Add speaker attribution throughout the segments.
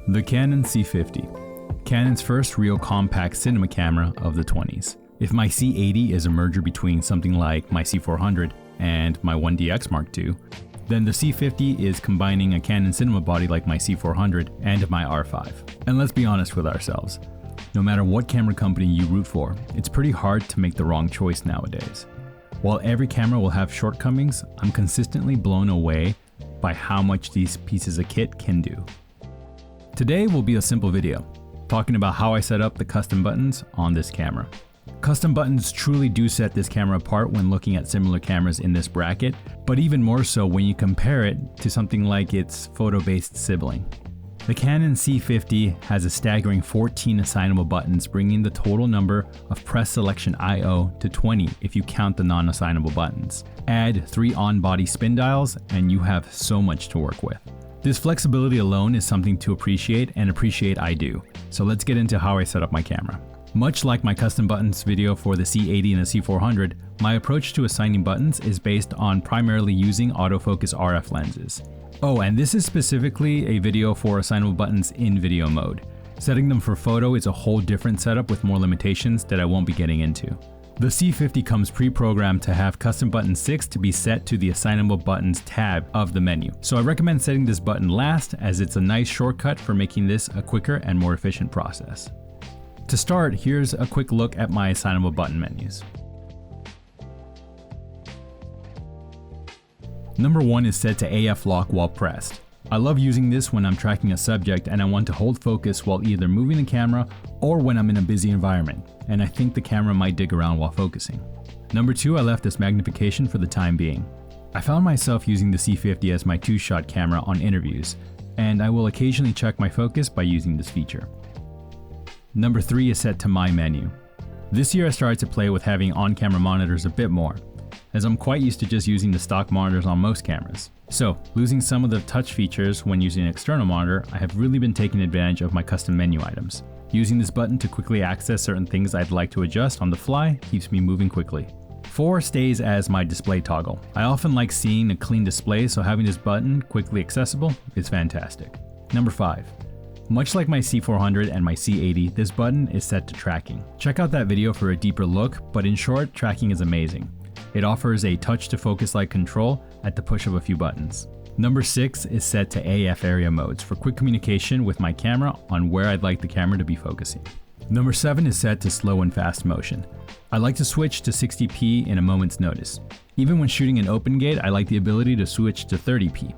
Speaker 1: The Canon C50, Canon's first real compact cinema camera of the 20s. If my C80 is a merger between something like my C400 and my 1DX Mark II, then the C50 is combining a Canon cinema body like my C400 and my R5. And let's be honest with ourselves, no matter what camera company you root for, it's pretty hard to make the wrong choice nowadays. While every camera will have shortcomings, I'm consistently blown away by how much these pieces of kit can do. Today will be a simple video, talking about how I set up the custom buttons on this camera. Custom buttons truly do set this camera apart when looking at similar cameras in this bracket, but even more so when you compare it to something like its photo-based sibling. The Canon C50 has a staggering 14 assignable buttons, bringing the total number of press selection I/O to 20 if you count the non-assignable buttons. Add 3 on-body spin dials and you have so much to work with. This flexibility alone is something to appreciate, and appreciate I do. So let's get into how I set up my camera. Much like my custom buttons video for the C80 and the C400, my approach to assigning buttons is based on primarily using autofocus RF lenses. Oh, and this is specifically a video for assignable buttons in video mode. Setting them for photo is a whole different setup with more limitations that I won't be getting into. The C50 comes pre-programmed to have custom button 6 to be set to the assignable buttons tab of the menu. So I recommend setting this button last, as it's a nice shortcut for making this a quicker and more efficient process. To start, here's a quick look at my assignable button menus. Number 1 is set to AF lock while pressed. I love using this when I'm tracking a subject and I want to hold focus while either moving the camera or when I'm in a busy environment, and I think the camera might dig around while focusing. Number 2, I left this magnification for the time being. I found myself using the C50 as my 2-shot camera on interviews, and I will occasionally check my focus by using this feature. Number 3 is set to my menu. This year I started to play with having on-camera monitors a bit more, as I'm quite used to just using the stock monitors on most cameras. So, losing some of the touch features when using an external monitor, I have really been taking advantage of my custom menu items. Using this button to quickly access certain things I'd like to adjust on the fly keeps me moving quickly. 4 stays as my display toggle. I often like seeing a clean display, so having this button quickly accessible is fantastic. Number 5. Much like my C400 and my C80, this button is set to tracking. Check out that video for a deeper look, but in short, tracking is amazing. It offers a touch to focus-like control at the push of a few buttons. Number 6 is set to AF area modes for quick communication with my camera on where I'd like the camera to be focusing. Number 7 is set to slow and fast motion. I like to switch to 60p in a moment's notice. Even when shooting an open gate, I like the ability to switch to 30p.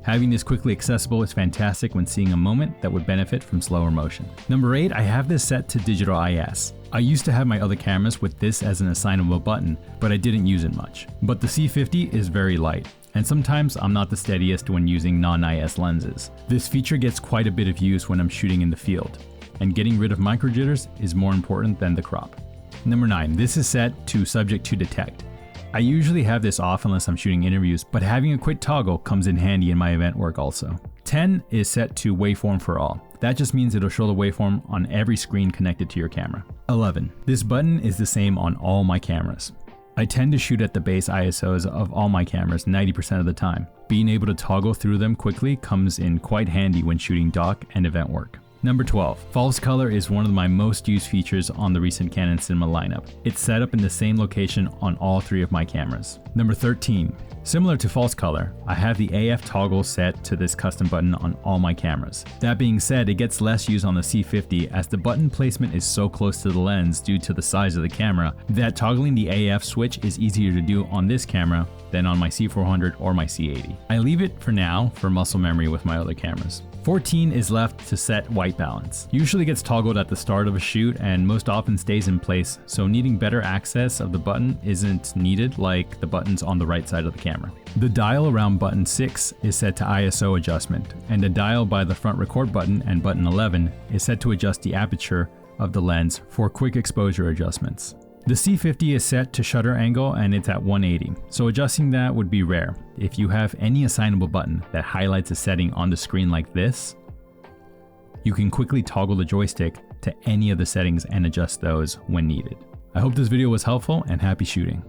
Speaker 1: Having this quickly accessible is fantastic when seeing a moment that would benefit from slower motion. Number 8, I have this set to digital IS. I used to have my other cameras with this as an assignable button, but I didn't use it much. But the C50 is very light, and sometimes I'm not the steadiest when using non-IS lenses. This feature gets quite a bit of use when I'm shooting in the field, and getting rid of micro jitters is more important than the crop. Number 9, this is set to subject to detect. I usually have this off unless I'm shooting interviews, but having a quick toggle comes in handy in my event work also. 10 is set to waveform for all. That just means it'll show the waveform on every screen connected to your camera. 11. This button is the same on all my cameras. I tend to shoot at the base ISOs of all my cameras 90% of the time. Being able to toggle through them quickly comes in quite handy when shooting doc and event work. Number 12. False color is one of my most used features on the recent Canon cinema lineup. It's set up in the same location on all 3 of my cameras. Number 13. Similar to false color, I have the AF toggle set to this custom button on all my cameras. That being said, it gets less use on the C50 as the button placement is so close to the lens due to the size of the camera that toggling the AF switch is easier to do on this camera than on my C400 or my C80. I leave it for now for muscle memory with my other cameras. 14 is left to set white balance. Usually gets toggled at the start of a shoot and most often stays in place, so needing better access of the button isn't needed like the buttons on the right side of the camera. The dial around button 6 is set to ISO adjustment, and the dial by the front record button and button 11 is set to adjust the aperture of the lens for quick exposure adjustments. The C50 is set to shutter angle and it's at 180, so adjusting that would be rare. If you have any assignable button that highlights a setting on the screen like this, you can quickly toggle the joystick to any of the settings and adjust those when needed. I hope this video was helpful and happy shooting.